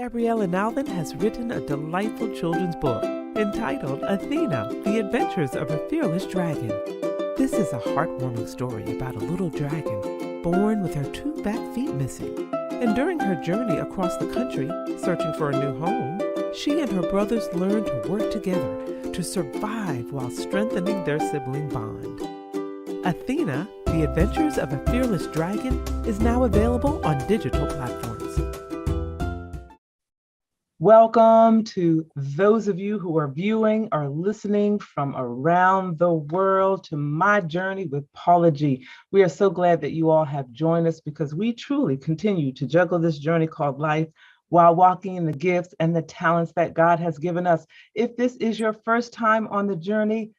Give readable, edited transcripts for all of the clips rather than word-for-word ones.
Gabrielle Alvin has written a delightful children's book entitled Athena, The Adventures of a Fearless Dragon. This is a heartwarming story about a little dragon born with her two back feet missing. And during her journey across the country, searching for a new home, she and her brothers learn to work together to survive while strengthening their sibling bond. Athena, The Adventures of a Fearless Dragon is now available on digital platforms. Welcome to those of you who are viewing or listening from around the world to my journey with Paula G. We are so glad that you all have joined us because we truly continue to juggle this journey called life while walking in the gifts and the talents that God has given us. If this is your first time on the journey,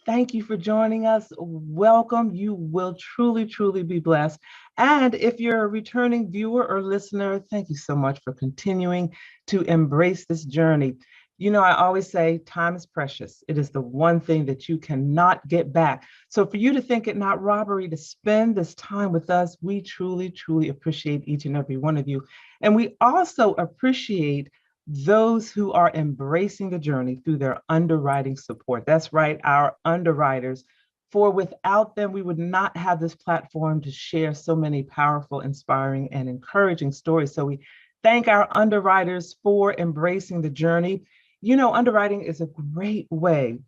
thank you for joining us. Welcome. You will truly, truly be blessed. And if you're a returning viewer or listener, thank you so much for continuing to embrace this journey. You know, I always say time is precious. It is the one thing that you cannot get back. So for you to think it not robbery to spend this time with us, we truly, truly appreciate each and every one of you. And we also appreciate those who are embracing the journey through their underwriting support. That's right, our underwriters. For without them, we would not have this platform to share so many powerful, inspiring, and encouraging stories. So we thank our underwriters for embracing the journey. You know, underwriting is a great way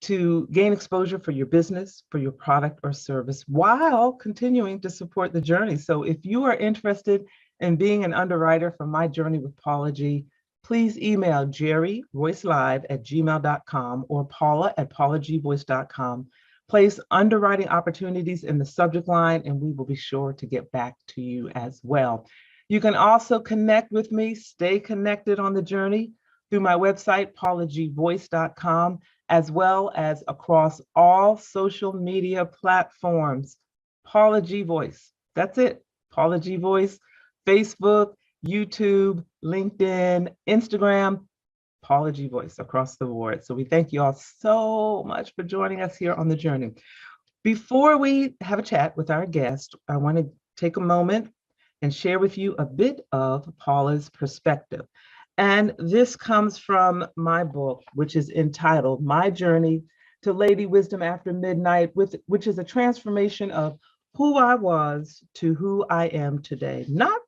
to gain exposure for your business, for your product or service, while continuing to support the journey. So if you are interested in being an underwriter for My Journey with Paula G, please email jerryroycelive@gmail.com or paula@paulagvoice.com. Place underwriting opportunities in the subject line, and we will be sure to get back to you as well. You can also connect with me, stay connected on the journey through my website, paulagvoice.com, as well as across all social media platforms. Paula G Voice. That's it. Paula G Voice, Facebook, YouTube, LinkedIn, Instagram, Paula G Voice across the board. So we thank you all so much for joining us here on the journey. Before we have a chat with our guest, I want to take a moment and share with you a bit of Paula's perspective. And this comes from my book, which is entitled My Journey to Lady Wisdom After Midnight, which is a transformation of who I was to who I am today. Not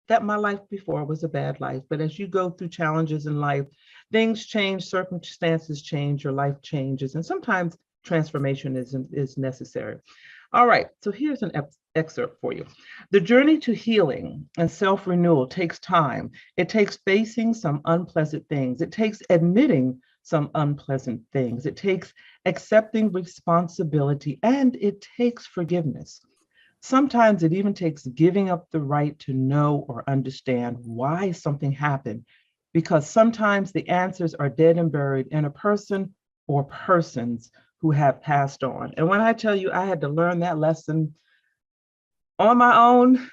that my life before was a bad life, but as you go through challenges in life, things change, circumstances change, your life changes, and sometimes transformation is necessary. All right, so here's an excerpt for you. The journey to healing and self-renewal takes time. It takes facing some unpleasant things. It takes admitting some unpleasant things. It takes accepting responsibility, and it takes forgiveness. Sometimes it even takes giving up the right to know or understand why something happened, because sometimes the answers are dead and buried in a person or persons who have passed on. And when I tell you I had to learn that lesson on my own,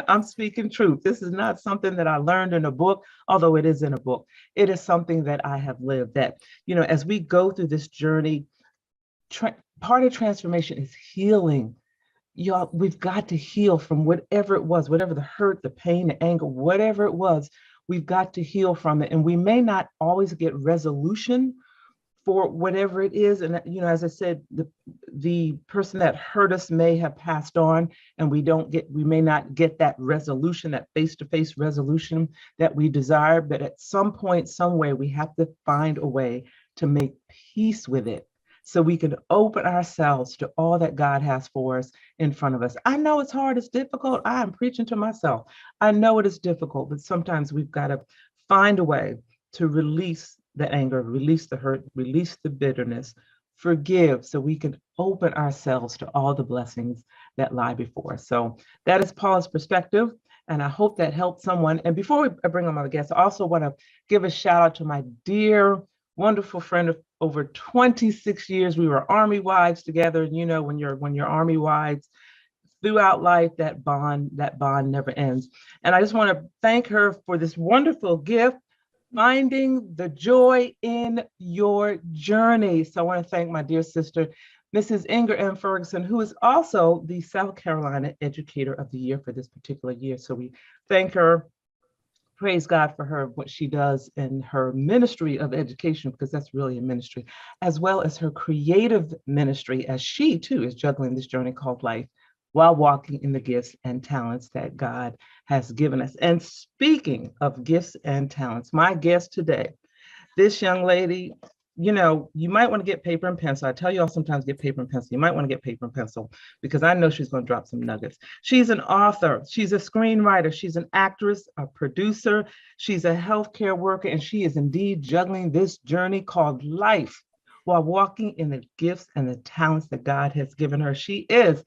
I'm speaking truth. This is not something that I learned in a book, although it is in a book. It is something that I have lived, that, you know, as we go through this journey, part of transformation is healing. Y'all, we've got to heal from whatever it was, whatever the hurt, the pain, the anger, whatever it was, we've got to heal from it. And we may not always get resolution for whatever it is. And, you know, as I said, the person that hurt us may have passed on, and we may not get that resolution, that face-to-face resolution that we desire. But at some point, some way, we have to find a way to make peace with it, so we can open ourselves to all that God has for us in front of us. I know it's hard, it's difficult. I am preaching to myself. I know it is difficult, but sometimes we've got to find a way to release the anger, release the hurt, release the bitterness, forgive, so we can open ourselves to all the blessings that lie before us. So that is Paula's perspective, and I hope that helped someone. And before I bring on my guests, I also want to give a shout out to my dear, wonderful friend of over 26 years. We were Army wives together. And you know, when you're Army wives throughout life, that bond never ends. And I just want to thank her for this wonderful gift, finding the joy in your journey. So I want to thank my dear sister, Mrs. Inger M. Ferguson, who is also the South Carolina Educator of the Year for this particular year. So we thank her praise God for her, what she does in her ministry of education, because that's really a ministry, as well as her creative ministry, as she too is juggling this journey called life while walking in the gifts and talents that God has given us. And speaking of gifts and talents, my guest today, this young lady, you might want to get paper and pencil. I tell you all sometimes get paper and pencil. You might want to get paper and pencil because I know she's going to drop some nuggets. She's an author. She's a screenwriter. She's an actress, a producer. She's a healthcare worker, and she is indeed juggling this journey called life while walking in the gifts and the talents that God has given her. She is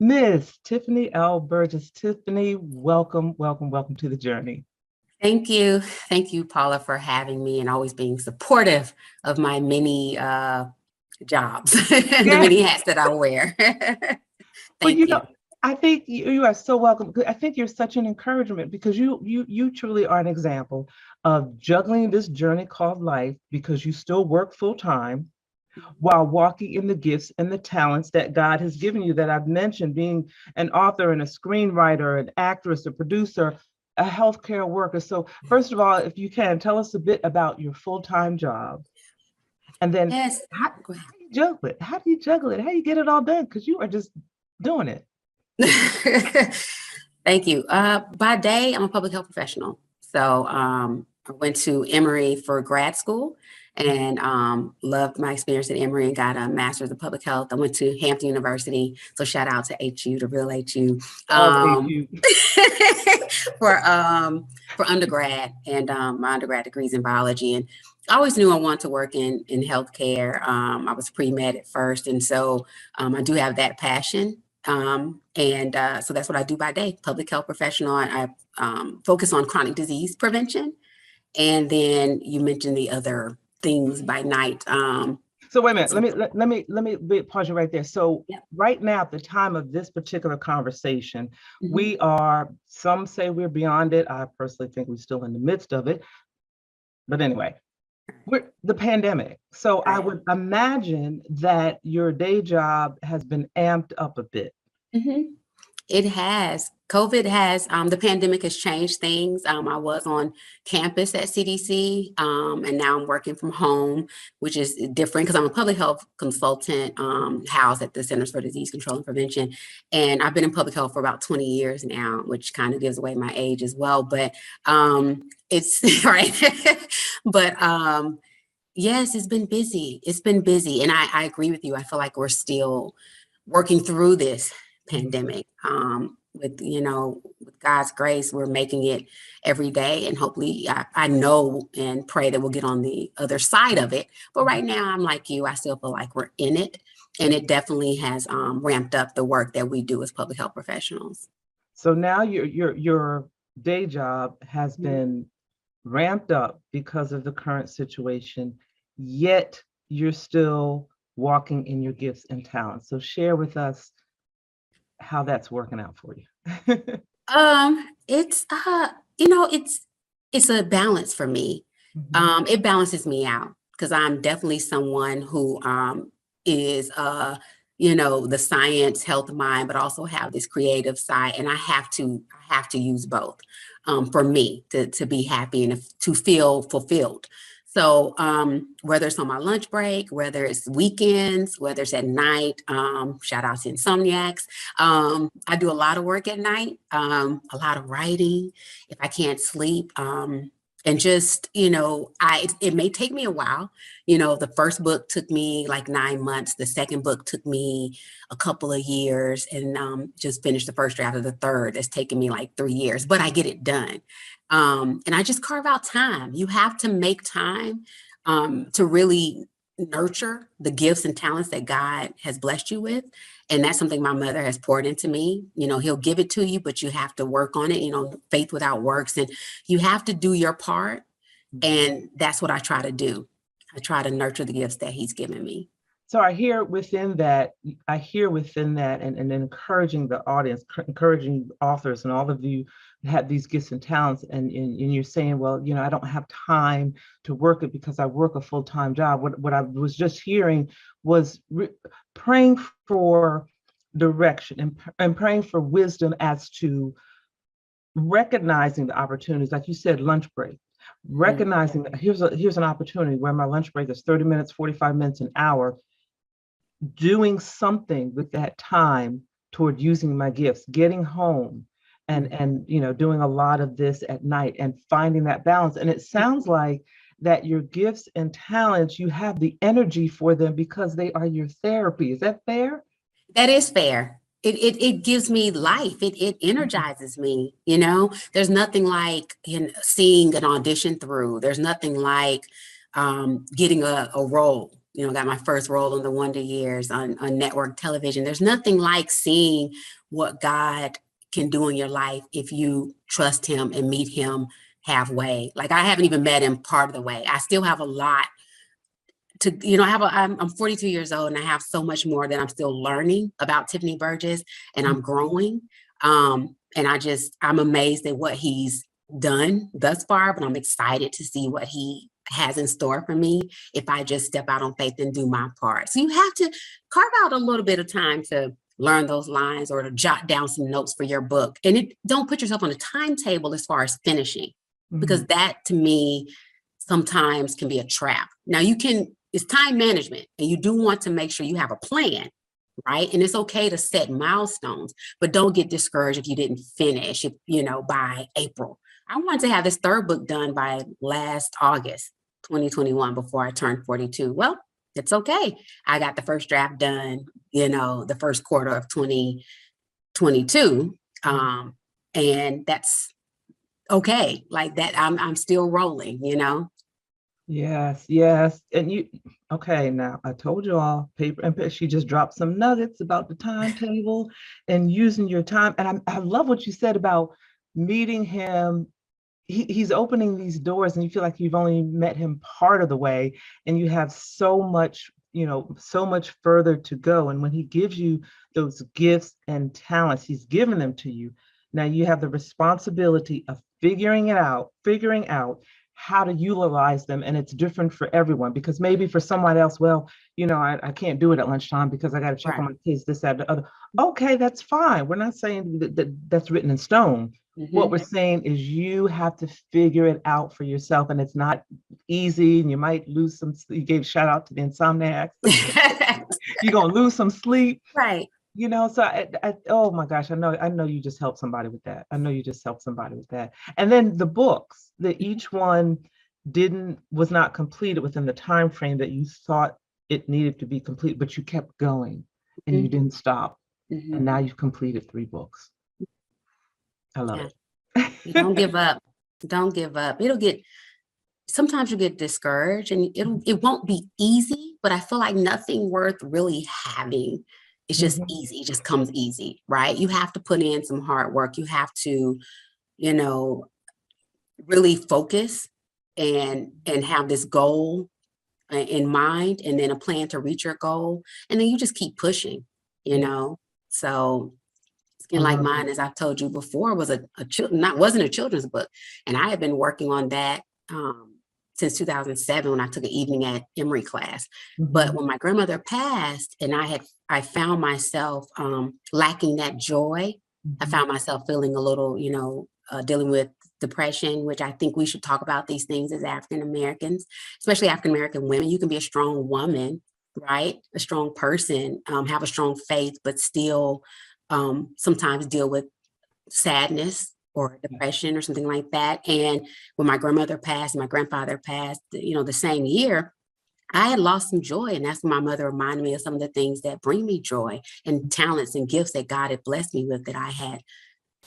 Ms. Tiffany L. Burgess. Tiffany, welcome, welcome, welcome to the journey. Thank you. Thank you, Paula, for having me and always being supportive of my many jobs, the many hats that I wear. Thank you. I think you are so welcome. I think you're such an encouragement because you truly are an example of juggling this journey called life because you still work full time while walking in the gifts and the talents that God has given you that I've mentioned, being an author and a screenwriter, an actress, a producer, a healthcare worker. So first of all, if you can, tell us a bit about your full-time job. And then how do you juggle it? How do you juggle it? How do you get it all done? Because you are just doing it. Thank you. By day, I'm a public health professional. So I went to Emory for grad school and loved my experience at Emory and got a master's of public health. I went to Hampton University. So shout out to HU, the real HU. For undergrad and my undergrad degrees in biology. And I always knew I wanted to work in healthcare. I was pre-med at first. And so I do have that passion. So that's what I do by day, public health professional. I focus on chronic disease prevention. And then you mentioned the other things by night. So wait a minute, let me pause you right there. So right now, at the time of this particular conversation, we are, some say we're beyond it. I personally think we're still in the midst of it. But anyway, we're the pandemic. So I would imagine that your day job has been amped up a bit. It has. COVID has, the pandemic has changed things. I was on campus at CDC, and now I'm working from home, which is different because I'm a public health consultant housed at the Centers for Disease Control and Prevention. And I've been in public health for about 20 years now, which kind of gives away my age as well. But it's right. But yes, it's been busy. It's been busy. And I agree with you. I feel like we're still working through this pandemic. With God's grace, we're making it every day, and hopefully I know and pray that we'll get on the other side of it. But right now, I'm like you, I still feel like we're in it, and it definitely has ramped up the work that we do as public health professionals. So now your day job has been ramped up because of the current situation, yet you're still walking in your gifts and talents. So share with us how that's working out for you. It's it's a balance for me. It balances me out because I'm definitely someone who is the science health mind, but also have this creative side, and I have to use both for me to be happy and to feel fulfilled. So whether it's on my lunch break, whether it's weekends, whether it's at night, shout out to insomniacs. I do a lot of work at night, a lot of writing if I can't sleep. And just, it may take me a while. The first book took me like 9 months. The second book took me a couple of years, and just finished the first draft of the third. It's taken me like 3 years, but I get it done. And I just carve out time. You have to make time to really nurture the gifts and talents that God has blessed you with. And that's something my mother has poured into me. He'll give it to you, but you have to work on it, faith without works. And you have to do your part. And that's what I try to do. I try to nurture the gifts that he's given me. So I hear within that, and encouraging the audience, encouraging authors, and all of you have these gifts and talents, and you're saying, well, I don't have time to work it because I work a full-time job. What I was just hearing was praying for direction and praying for wisdom as to recognizing the opportunities, like you said, lunch break, recognizing that here's an opportunity where my lunch break is 30 minutes, 45 minutes, an hour, doing something with that time toward using my gifts, getting home and doing a lot of this at night and finding that balance. And it sounds like that your gifts and talents, you have the energy for them because they are your therapy. Is that fair? That is fair. It gives me life. It energizes me. There's nothing like seeing an audition through. There's nothing like getting a role. Got my first role on the Wonder Years on network television. There's nothing like seeing what God can do in your life if you trust him and meet him halfway. Like, I haven't even met him part of the way. I still have a lot to, I'm 42 years old and I have so much more that I'm still learning about Tiffany Burgess, and I'm growing. And I'm amazed at what he's done thus far, but I'm excited to see what he has in store for me if I just step out on faith and do my part. So you have to carve out a little bit of time to learn those lines or to jot down some notes for your book. And don't put yourself on a timetable as far as finishing, because that to me sometimes can be a trap. Now it's time management, and you do want to make sure you have a plan, right? And it's okay to set milestones, but don't get discouraged if you didn't finish, by April. I wanted to have this third book done by last August, 2021, before I turned 42. Well, it's okay. I got the first draft done, the first quarter of 2022. And that's okay. Like that, I'm still rolling, Yes. And okay, now I told you all, paper and pen, she just dropped some nuggets about the timetable and using your time. And I love what you said about meeting him. He's opening these doors and you feel like you've only met him part of the way, and you have so much further to go. And when he gives you those gifts and talents, he's given them to you. Now you have the responsibility of figuring out how to utilize them. And it's different for everyone, because maybe for someone else, well, I can't do it at lunchtime because I got to check on my kids, this, that, the other. Okay, that's fine. We're not saying that's written in stone. What we're saying is you have to figure it out for yourself, and it's not easy, and you might lose some. You gave shout out to the insomniacs. You're gonna lose some sleep, right? So oh my gosh, I know you just helped somebody with that. I know you just helped somebody with that. And then the books, that each one was not completed within the time frame that you thought it needed to be complete, but you kept going and you didn't stop. And now you've completed 3 books. I love it. Don't give up. Don't give up. Sometimes you get discouraged, and it won't be easy, but I feel like nothing worth really having. It's just easy. It just comes easy, right? You have to put in some hard work. You have to, really focus and have this goal in mind, and then a plan to reach your goal. And then you just keep pushing, So Skin Like Mine, as I've told you before, wasn't a children's book. And I had been working on that since 2007 when I took an evening at Emory class. But when my grandmother passed and I found myself lacking that joy, I found myself feeling a little, dealing with depression, which I think we should talk about these things as African Americans, especially African American women. You can be a strong woman, right? A strong person, have a strong faith, but still sometimes deal with sadness or depression or something like that. And when my grandmother passed, my grandfather passed, the same year, I had lost some joy. And that's when my mother reminded me of some of the things that bring me joy and talents and gifts that God had blessed me with that I had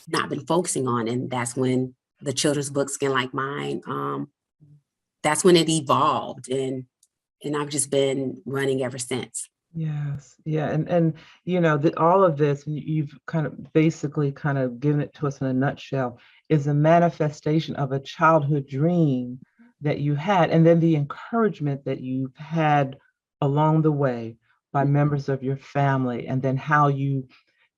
not been focusing on. And that's when the children's book, Skin Like Mine, that's when it evolved. And I've just been running ever since. Yes. Yeah. And all of this, and you've kind of basically kind of given it to us in a nutshell, is a manifestation of a childhood dream that you had, and then the encouragement that you've had along the way by members of your family, and then how you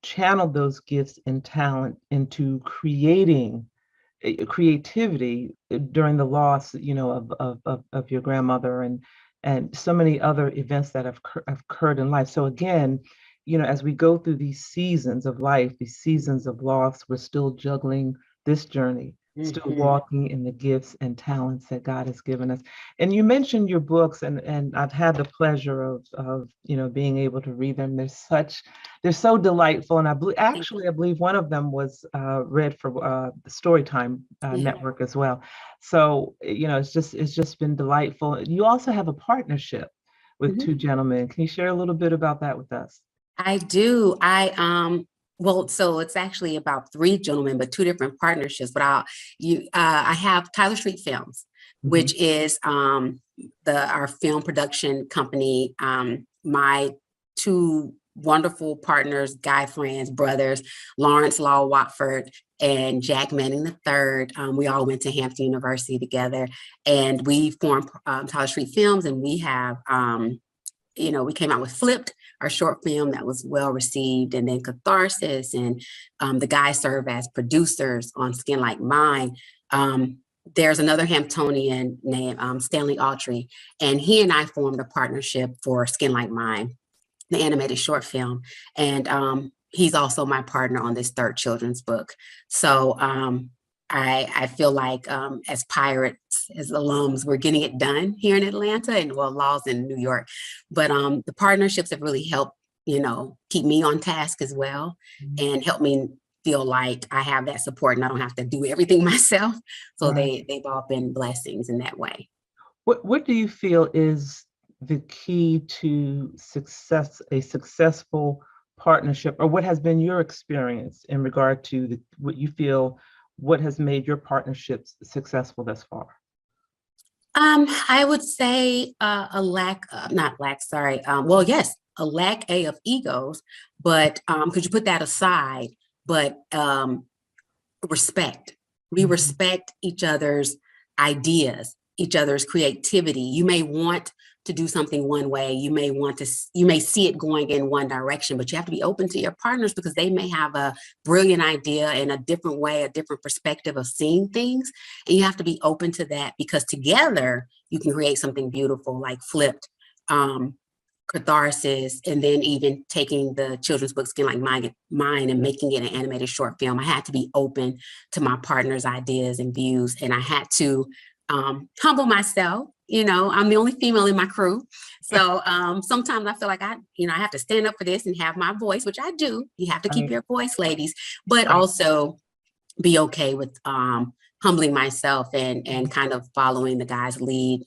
channeled those gifts and talent into creating creativity during the loss, of your grandmother, and so many other events that have occurred in life. So again, as we go through these seasons of life, these seasons of loss, we're still juggling this journey, still Mhm. walking in the gifts and talents that God has given us. And you mentioned your books, and I've had the pleasure of being able to read them. They're so delightful, and Thank I believe one of them was read for the Storytime you. Yeah. Network as well. So it's just been delightful. You also have a partnership with Mhm. two gentlemen. Can you share a little bit about that with us? I do. Well, so it's actually about three gentlemen, but two different partnerships. But I have Tyler Street Films, Mhm. which is our film production company. My two wonderful partners, guy friends, brothers, Lawrence Law Watford and Jack Manning III. We all went to Hampton University together, and we formed Tyler Street Films, and we have. We came out with Flipped, our short film that was well received, and then Catharsis, and the guys serve as producers on Skin Like Mine. There's another Hamptonian named Stanley Autry, and he and I formed a partnership for Skin Like Mine, the animated short film, and he's also my partner on this third children's book. So I feel like as pirates, as alums, we're getting it done here in Atlanta, and well, Law's in New York. But the partnerships have really helped, keep me on task as well, and help me feel like I have that support and I don't have to do everything myself. So Right. they've all been blessings in that way. What do you feel is the key to a successful partnership, or what has been your experience in regard to what has made your partnerships successful thus far? I would say not lack, sorry. Well, yes, a lack of egos, but could you put that aside? But respect. We Mhm. respect each other's ideas, each other's creativity. You may want to do something one way. You may see it going in one direction, but you have to be open to your partners because they may have a brilliant idea and a different way, a different perspective of seeing things. And you have to be open to that because together you can create something beautiful like Flipped. Catharsis, and then even taking the children's book Skin Like Mine and making it an animated short film. I had to be open to my partner's ideas and views, and I had to humble myself. I'm the only female in my crew, so sometimes I feel like I have to stand up for this and have my voice, which I do. You have to keep Right. your voice, ladies, but Right. also be okay with humbling myself and kind of following the guys' lead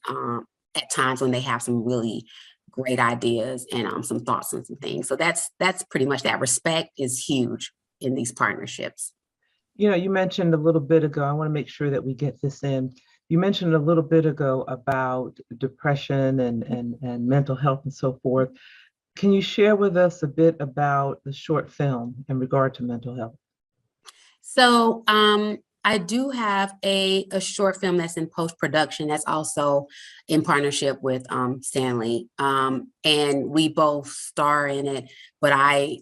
at times when they have some really great ideas and some thoughts and some things. So that's pretty much that. Respect is huge in these partnerships. You mentioned a little bit ago, I want to make sure that we get this in. You mentioned a little bit ago about depression and mental health and so forth. Can you share with us a bit about the short film in regard to mental health? So I do have a short film that's in post-production that's also in partnership with Stanley. And we both star in it, but I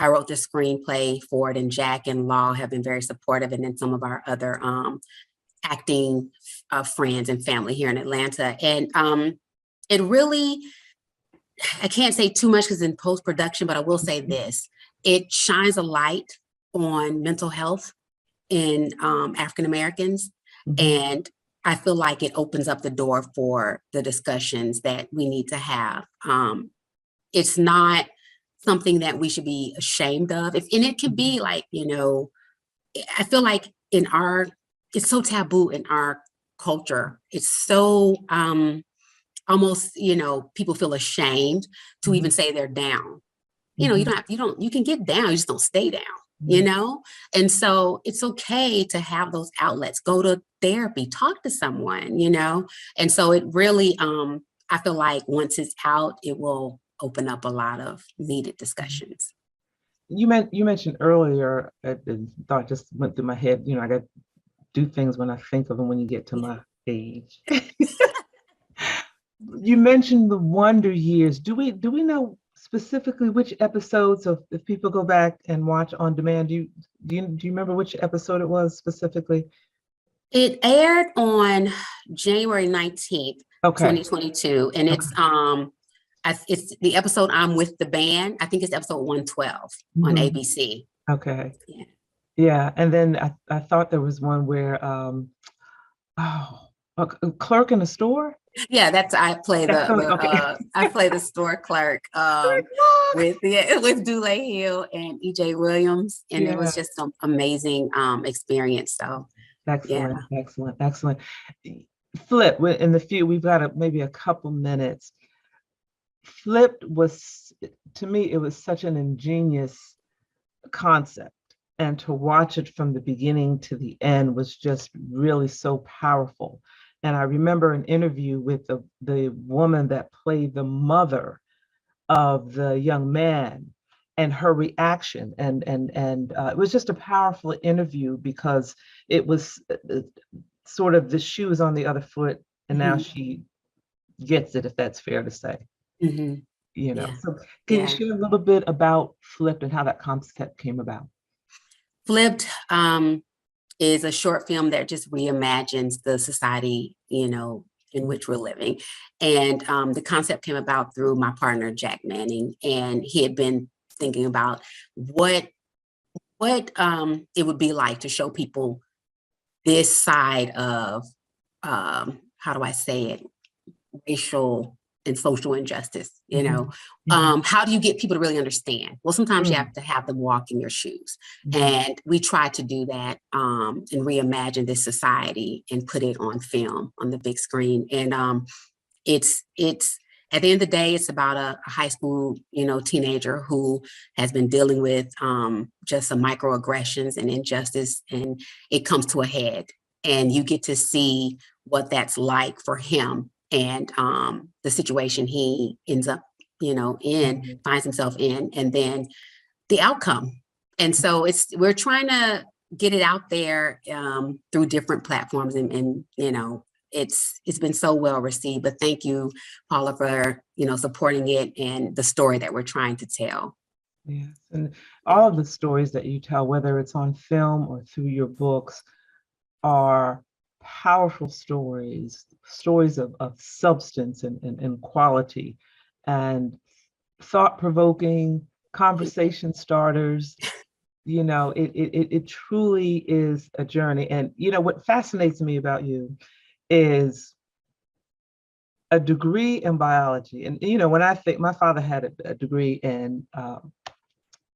wrote the screenplay for it, and Jack and Law have been very supportive, and then some of our other acting friends and family here in Atlanta. And it really, I can't say too much because in post-production, but I will say this, it shines a light on mental health in African Americans. Mhm. And I feel like it opens up the door for the discussions that we need to have. It's not something that we should be ashamed of. And it could be like, I feel like it's so taboo in our culture. It's so almost, people feel ashamed to even Mhm. say they're down. Mhm. You can get down, you just don't stay down, you Right. know? And so it's okay to have those outlets, go to therapy, talk to someone, And so it really, I feel like once it's out, it will open up a lot of needed discussions. You mentioned earlier, thought just went through my head, I got to do things when I think of them when you get to Yeah. my age. You mentioned the Wonder Years. Do we know specifically which episodes of if people go back and watch on demand? Do you remember which episode it was specifically? It aired on January 19th, Okay. 2022, and Okay. it's the episode I'm with the band. I think it's episode 112 on Mhm. ABC. Okay. Yeah. Yeah. And then I thought there was one where, oh, a clerk in a store. Yeah, that's I play That's the okay. I play the store clerk with with Dule Hill and EJ Williams, and it was Yeah. just some amazing experience. So yeah. Excellent. Excellent. Excellent. Flip, in the few, we've got maybe a couple minutes. Flipped was, to me, it was such an ingenious concept. And to watch it from the beginning to the end was just really so powerful. And I remember an interview with the woman that played the mother of the young man and her reaction. And it was just a powerful interview because it was sort of the shoes on the other foot. And now Mhm. she gets it, if that's fair to say. Mhm. Yeah. So can you Yeah. share a little bit about Flipped and how that concept came about? Flipped is a short film that just reimagines the society, in which we're living. And the concept came about through my partner, Jack Manning, and he had been thinking about what it would be like to show people this side of, how do I say it, racial and social injustice, Mhm, mhm, how do you get people to really understand? Well, sometimes you mm, have to have them walk in your shoes. mhm, And we try to do that, and reimagine this society and put it on film on the big screen. And it's at the end of the day, it's about a high school, teenager who has been dealing with just some microaggressions and injustice, and it comes to a head. And you get to see what that's like for him and the situation he ends up, mhm. finds himself in, and then the outcome. And so we're trying to get it out there through different platforms, and it's been so well received. But thank you, Paula, for supporting it and the story that we're trying to tell. Yes, and Yeah. all of the stories that you tell, whether it's on film or through your books, are powerful stories, stories of substance and quality, and thought-provoking conversation starters. It truly is a journey. And what fascinates me about you is a degree in biology. And when I think, my father had a degree in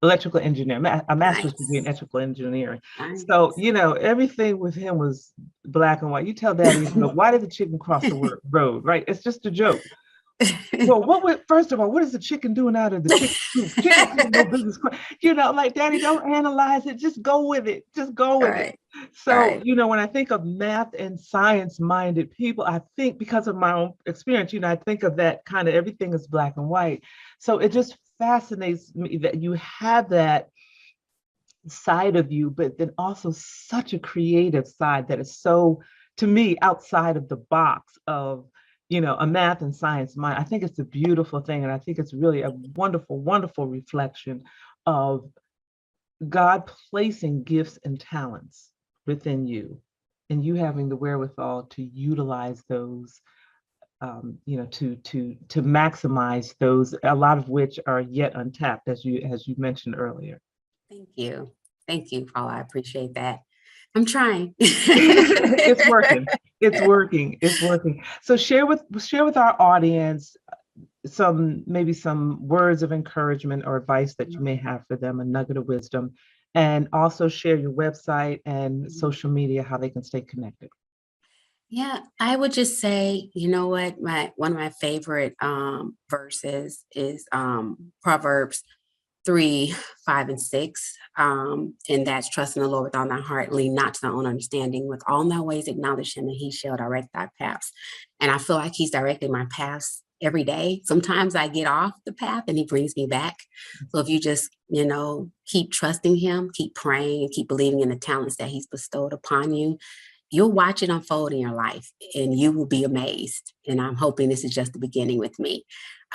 electrical engineering, a master's degree in Nice. electrical engineering. So, Nice. everything with him was black and white. You tell daddy, why did the chicken cross the road, right? It's just a joke. Well, first of all, what is the chicken doing out of the chicken coop? Chickens have no business. Like, daddy, don't analyze it. Just go with it. Just go All with it. right. All So, right. when I think of math and science minded people, I think, because of my own experience, I think of that kind of everything is black and white. So it just fascinates me that you have that side of you, but then also such a creative side that is so, to me, outside of the box of, a math and science mind. I think it's a beautiful thing. And I think it's really a wonderful, wonderful reflection of God placing gifts and talents within you and you having the wherewithal to utilize those, to maximize those, a lot of which are yet untapped, as you mentioned earlier. Thank you. Thank you, Paula. I appreciate that. I'm trying. It's working. It's working. It's working. So share with our audience maybe some words of encouragement or advice that you may have for them, a nugget of wisdom, and also share your website and social media, how they can stay connected. Yeah, I would just say, you know what, my one of my favorite verses is Proverbs 3, 5, and 6. And that's trust in the Lord with all thy heart, lean not to thy own understanding, with all thy ways acknowledge him, and he shall direct thy paths. And I feel like he's directing my paths every day. Sometimes I get off the path and he brings me back. So if you just, keep trusting him, keep praying, and keep believing in the talents that he's bestowed upon you, you'll watch it unfold in your life and you will be amazed. And I'm hoping this is just the beginning with me.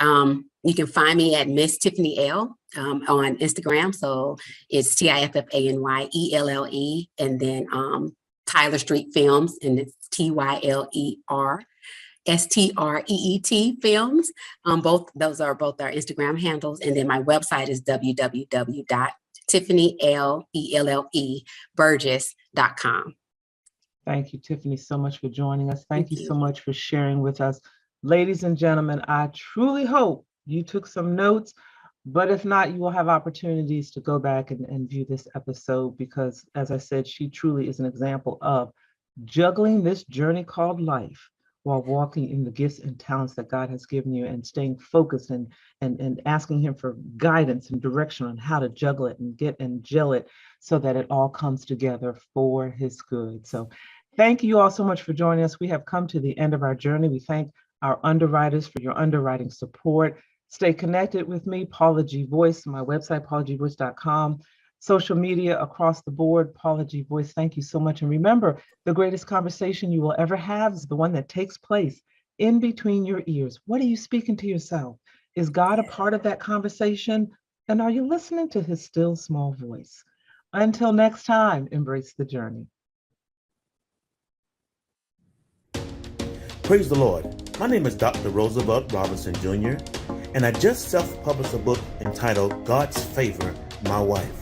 You can find me at Miss Tiffany L on Instagram. So it's TIFFANYELLE, and then Tyler Street Films, and it's TYLERSTREET Films. Both those are both our Instagram handles. And then my website is www Tiffany, ELLE, Burgess.com. Thank you, Tiffany, so much for joining us. Thank you you. so much for sharing with us. Ladies and gentlemen, I truly hope you took some notes, but if not, you will have opportunities to go back and view this episode because, as I said, she truly is an example of juggling this journey called life while walking in the gifts and talents that God has given you and staying focused and asking him for guidance and direction on how to juggle it and get and gel it so that it all comes together for his good. So thank you all so much for joining us. We have come to the end of our journey. We thank our underwriters for your underwriting support. Stay connected with me, Paula G Voice, my website, paulagvoice.com. Social media across the board, Paula G Voice. Thank you so much. And remember, the greatest conversation you will ever have is the one that takes place in between your ears. What are you speaking to yourself? Is God a part of that conversation? And are you listening to his still small voice? Until next time, embrace the journey. Praise the Lord. My name is Dr. Roosevelt Robinson Jr., and I just self-published a book entitled God's Favor, My Wife.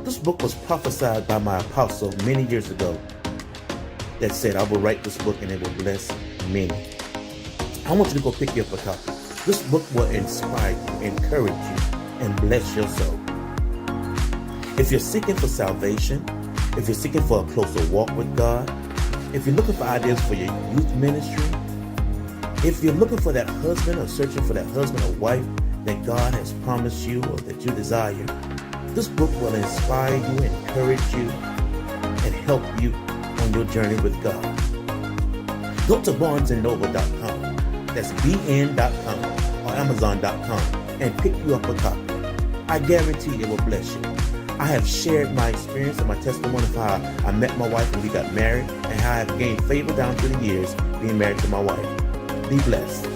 This book was prophesied by my apostle many years ago that said, I will write this book and it will bless many. I want you to go pick you up a copy. This book will inspire you, encourage you, and bless your soul. If you're seeking for salvation, if you're seeking for a closer walk with God, if you're looking for ideas for your youth ministry, if you're looking for that husband or searching for that husband or wife that God has promised you or that you desire, this book will inspire you, encourage you, and help you on your journey with God. Go to barnesandnoble.com, that's bn.com or amazon.com, and pick you up a copy. I guarantee it will bless you. I have shared my experience and my testimony of how I met my wife and we got married, and how I have gained favor down through the years being married to my wife. Be blessed.